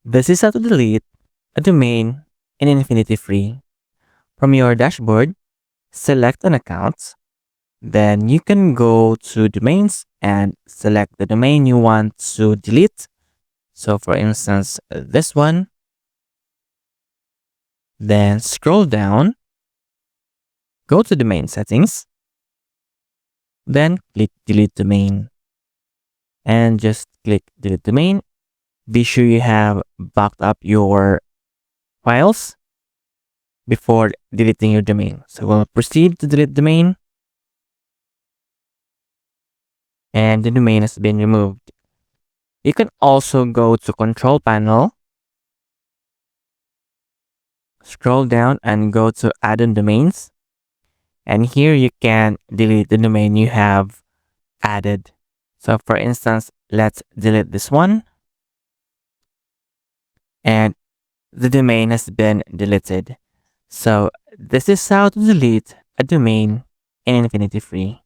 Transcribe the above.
This is how to delete a domain in InfinityFree. From your dashboard, select an account. Then you can go to domains and select the domain you want to delete. So for instance, this one. Then scroll down, go to domain settings, then click delete domain. And just click delete domain. Be sure you have backed up your files before deleting your domain. So we'll proceed to delete domain. And the domain has been removed. You can also go to control panel, scroll down and go to add-on domains. And here you can delete the domain you have added. So for instance, let's delete this one. And the domain has been deleted. So this is how to delete a domain in InfinityFree.